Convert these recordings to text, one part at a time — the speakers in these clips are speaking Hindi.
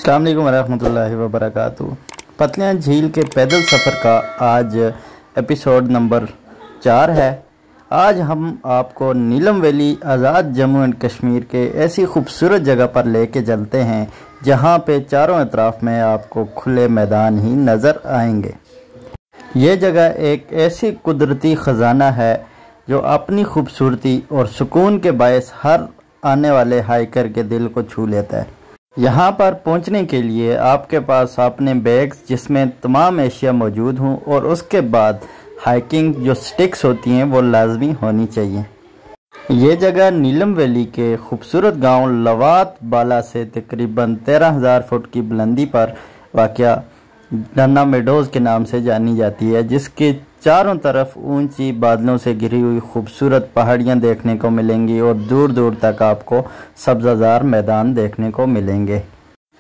अस्सलाम वालेकुम रहमतुल्लाहि व बरकातुहू। पतलियाँ झील के पैदल सफ़र का आज एपिसोड नंबर 4 है। आज हम आपको नीलम वैली आज़ाद जम्मू एंड कश्मीर के ऐसी खूबसूरत जगह पर लेके चलते हैं जहाँ पे चारों अतराफ़ में आपको खुले मैदान ही नज़र आएंगे। ये जगह एक ऐसी कुदरती ख़जाना है जो अपनी खूबसूरती और सुकून के बायस हर आने वाले हाइकर के दिल को छू लेता है। यहाँ पर पहुँचने के लिए आपके पास अपने बैग्स जिसमें तमाम एशिया मौजूद हों और उसके बाद हाइकिंग जो स्टिक्स होती हैं वो लाजमी होनी चाहिए। ये जगह नीलम वैली के खूबसूरत गांव लवात बाला से तकरीबन 13,000 फुट की बुलंदी पर वाक़या डन्ना मेडोज़ के नाम से जानी जाती है, जिसके चारों तरफ ऊंची बादलों से घिरी हुई खूबसूरत पहाड़ियां देखने को मिलेंगी और दूर दूर तक आपको सब्ज़ाज़ार मैदान देखने को मिलेंगे।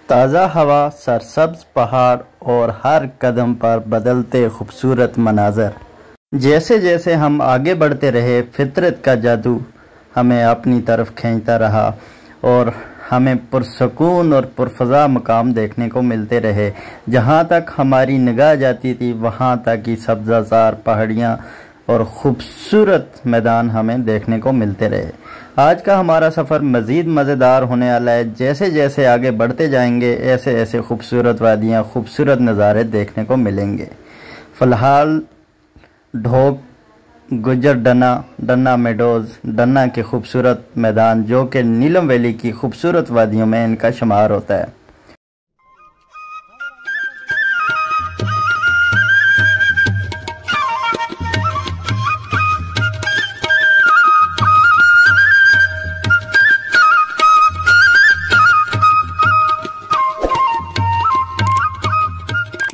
ताज़ा हवा, सरसब्ज पहाड़ और हर कदम पर बदलते खूबसूरत मनाज़र। जैसे जैसे हम आगे बढ़ते रहे फितरत का जादू हमें अपनी तरफ खींचता रहा और हमें पुरसकून और पुरफ़ज़ा मकाम देखने को मिलते रहे। जहाँ तक हमारी निगाह जाती थी वहाँ तक ही सब्ज़ाज़ार पहाड़ियाँ और ख़ूबसूरत मैदान हमें देखने को मिलते रहे। आज का हमारा सफ़र मज़ीद मज़ेदार होने वाला है। जैसे जैसे आगे बढ़ते जाएंगे ऐसे ऐसे खूबसूरत वादियाँ, खूबसूरत नज़ारे देखने को मिलेंगे। फ़िलहाल ढोक, गुजर डन्ना मेडोज़, डन्ना के खूबसूरत मैदान जो कि नीलम वैली की खूबसूरत वादियों में इनका शुमार होता है।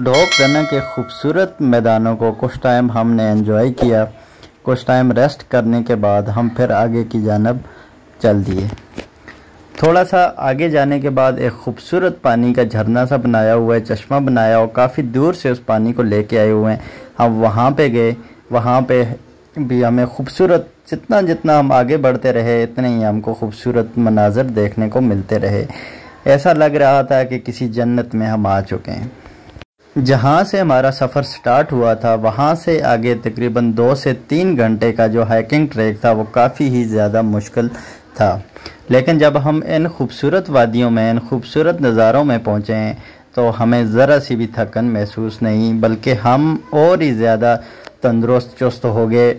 ढोक डन्ना के खूबसूरत मैदानों को कुछ टाइम हमने एंजॉय किया। कुछ टाइम रेस्ट करने के बाद हम फिर आगे की जानब चल दिए। थोड़ा सा आगे जाने के बाद एक खूबसूरत पानी का झरना सा बनाया हुआ है, चश्मा बनाया और काफ़ी दूर से उस पानी को लेके आए हुए हैं। हम वहाँ पे गए, वहाँ पे भी हमें खूबसूरत जितना जितना हम आगे बढ़ते रहे इतने ही हमको खूबसूरत मनाज़र देखने को मिलते रहे। ऐसा लग रहा था कि किसी जन्नत में हम आ चुके हैं। जहाँ से हमारा सफ़र स्टार्ट हुआ था वहाँ से आगे तकरीबन 2 से 3 घंटे का जो हाइकिंग ट्रैक था वो काफ़ी ही ज़्यादा मुश्किल था, लेकिन जब हम इन खूबसूरत वादियों में, इन खूबसूरत नज़ारों में पहुँचे हैं तो हमें ज़रा सी भी थकन महसूस नहीं, बल्कि हम और ही ज़्यादा तंदुरुस्त चुस्त हो गए।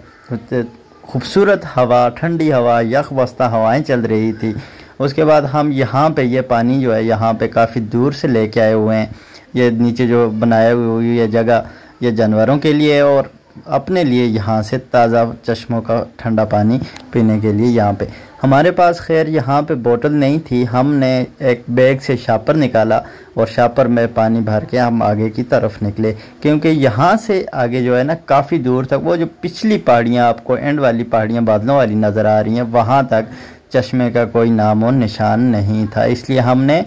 खूबसूरत हवा, ठंडी हवा, यख बस्ता हवाएँ चल रही थी। उसके बाद हम यहाँ पे ये पानी जो है यहाँ पे काफ़ी दूर से लेके आए हुए हैं। ये नीचे जो बनाया हुई ये जगह ये जानवरों के लिए और अपने लिए यहाँ से ताज़ा चश्मों का ठंडा पानी पीने के लिए यहाँ पे हमारे पास खैर यहाँ पे बोतल नहीं थी। हमने एक बैग से शापर निकाला और शापर में पानी भर के हम आगे की तरफ निकले, क्योंकि यहाँ से आगे जो है ना काफ़ी दूर तक वो जो पिछली पहाड़ियाँ आपको एंड वाली पहाड़ियाँ बादलों वाली नज़र आ रही हैं वहाँ तक चश्मे का कोई नाम और निशान नहीं था। इसलिए हमने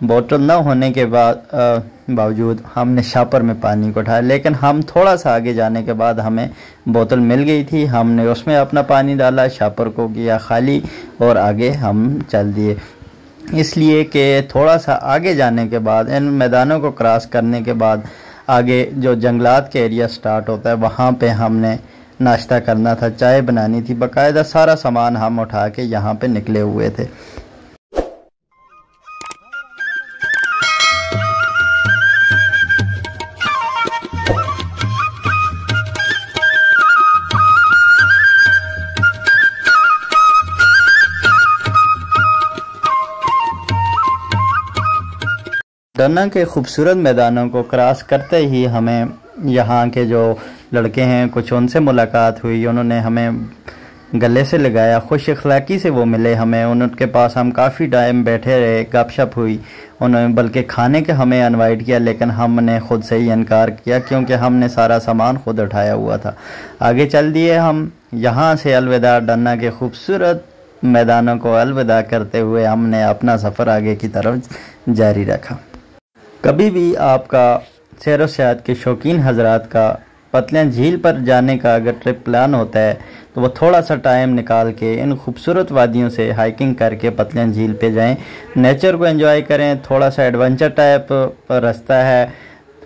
बोतल न होने के बावजूद हमने शापर में पानी को उठाया, लेकिन हम थोड़ा सा आगे जाने के बाद हमें बोतल मिल गई थी। हमने उसमें अपना पानी डाला, शापर को किया खाली और आगे हम चल दिए। इसलिए कि थोड़ा सा आगे जाने के बाद इन मैदानों को क्रॉस करने के बाद आगे जो जंगलात के एरिया स्टार्ट होता है वहाँ पे हमने नाश्ता करना था, चाय बनानी थी। बाकायदा सारा सामान हम उठा के यहाँ पे निकले हुए थे। डन्ना के खूबसूरत मैदानों को क्रॉस करते ही हमें यहाँ के जो लड़के हैं कुछ उनसे मुलाकात हुई। उन्होंने हमें गले से लगाया, खुश अखलाक़ी से वो मिले हमें। उनके पास हम काफ़ी टाइम बैठे रहे, गपशप हुई। उन्होंने बल्कि खाने के हमें इनवाइट किया, लेकिन हमने ख़ुद से ही इनकार किया क्योंकि हमने सारा सामान खुद उठाया हुआ था। आगे चल दिए हम। यहाँ से अलविदा डन्ना के खूबसूरत मैदानों को अलविदा करते हुए हमने अपना सफ़र आगे की तरफ जारी रखा। कभी भी आपका सैर व सयाहत के शौकीन हजरात का पतलियाँ झील पर जाने का अगर ट्रिप प्लान होता है तो वो थोड़ा सा टाइम निकाल के इन खूबसूरत वादियों से हाइकिंग करके पतलियाँ झील पे जाएं, नेचर को एंजॉय करें। थोड़ा सा एडवेंचर टाइप रास्ता है,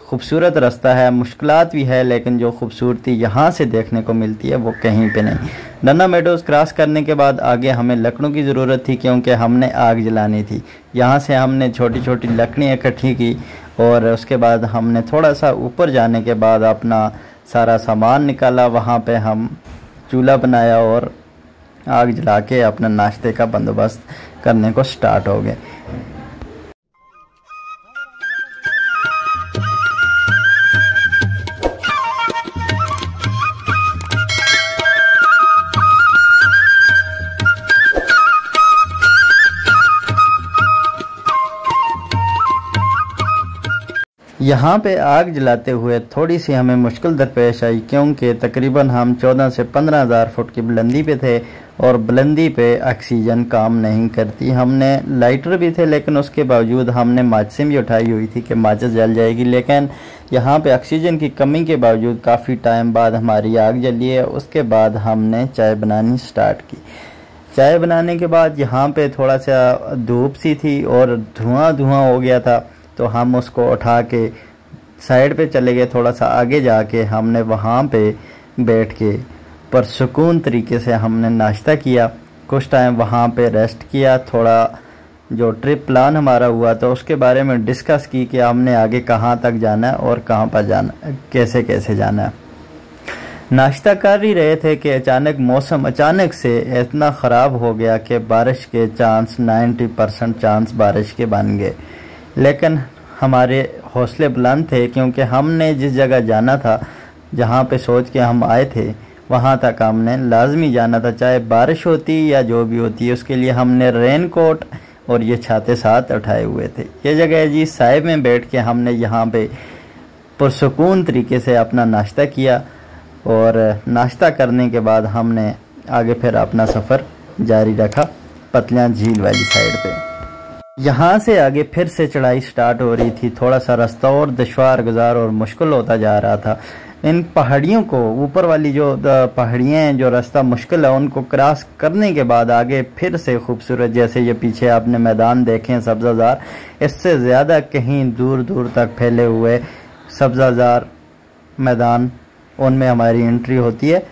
खूबसूरत रास्ता है, मुश्किलात भी है, लेकिन जो खूबसूरती यहाँ से देखने को मिलती है वो कहीं पे नहीं। नन्ना मेडोज़ क्रॉस करने के बाद आगे हमें लकड़ों की ज़रूरत थी क्योंकि हमने आग जलानी थी। यहाँ से हमने छोटी छोटी लकड़ियाँ इकट्ठी की और उसके बाद हमने थोड़ा सा ऊपर जाने के बाद अपना सारा सामान निकाला। वहाँ पे हम चूल्हा बनाया और आग जला के अपना नाश्ते का बंदोबस्त करने को स्टार्ट हो गए। यहाँ पे आग जलाते हुए थोड़ी सी हमें मुश्किल दरपेश आई क्योंकि तकरीबन हम 14 से 15,000 फुट की बुलंदी पे थे और बुलंदी पे ऑक्सीजन काम नहीं करती। हमने लाइटर भी थे लेकिन उसके बावजूद हमने माचिसें भी उठाई हुई थी कि माचिस जल जाएगी, लेकिन यहाँ पे ऑक्सीजन की कमी के बावजूद काफ़ी टाइम बाद हमारी आग जली है। उसके बाद हमने चाय बनानी स्टार्ट की। चाय बनाने के बाद यहाँ पे थोड़ा सा धूप सी थी और धुआं हो गया था, तो हम उसको उठा के साइड पे चले गए। थोड़ा सा आगे जाके हमने वहाँ पे बैठ के पुरसुकून तरीके से हमने नाश्ता किया। कुछ टाइम वहाँ पे रेस्ट किया। थोड़ा जो ट्रिप प्लान हमारा हुआ तो उसके बारे में डिस्कस की कि हमने आगे कहाँ तक जाना है और कहाँ पर जाना, कैसे कैसे जाना है। नाश्ता कर ही रहे थे कि अचानक मौसम अचानक से इतना ख़राब हो गया कि बारिश के चांस 90% चांस बारिश के बन गए। लेकिन हमारे हौसले बुलंद थे क्योंकि हमने जिस जगह जाना था, जहाँ पे सोच के हम आए थे, वहाँ तक हमने लाजमी जाना था, चाहे बारिश होती या जो भी होती है। उसके लिए हमने रेन कोट और ये छाते साथ उठाए हुए थे। ये जगह है जी, साइब में बैठ के हमने यहाँ पे पुरसुकून तरीके से अपना नाश्ता किया और नाश्ता करने के बाद हमने आगे फिर अपना सफ़र जारी रखा पतलियाँ झील वाली साइड पे। यहाँ से आगे फिर से चढ़ाई स्टार्ट हो रही थी। थोड़ा सा रास्ता और दुश्वार गुजार और मुश्किल होता जा रहा था। इन पहाड़ियों को, ऊपर वाली जो पहाड़ियाँ हैं, जो रास्ता मुश्किल है, उनको क्रॉस करने के बाद आगे फिर से खूबसूरत, जैसे ये पीछे आपने मैदान देखे हैं सब्ज़ाज़ार, इससे ज़्यादा कहीं दूर दूर तक फैले हुए सब्ज़ाज़ार मैदान, उनमें हमारी एंट्री होती है।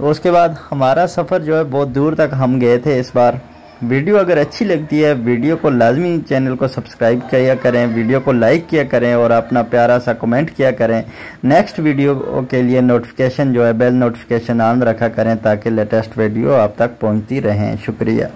उसके बाद हमारा सफ़र जो है बहुत दूर तक हम गए थे इस बार। वीडियो अगर अच्छी लगती है, वीडियो को लाजमी चैनल को सब्सक्राइब किया करें, वीडियो को लाइक किया करें और अपना प्यारा सा कमेंट किया करें। नेक्स्ट वीडियो के लिए नोटिफिकेशन जो है, बेल नोटिफिकेशन ऑन रखा करें ताकि लेटेस्ट वीडियो आप तक पहुंचती रहें। शुक्रिया।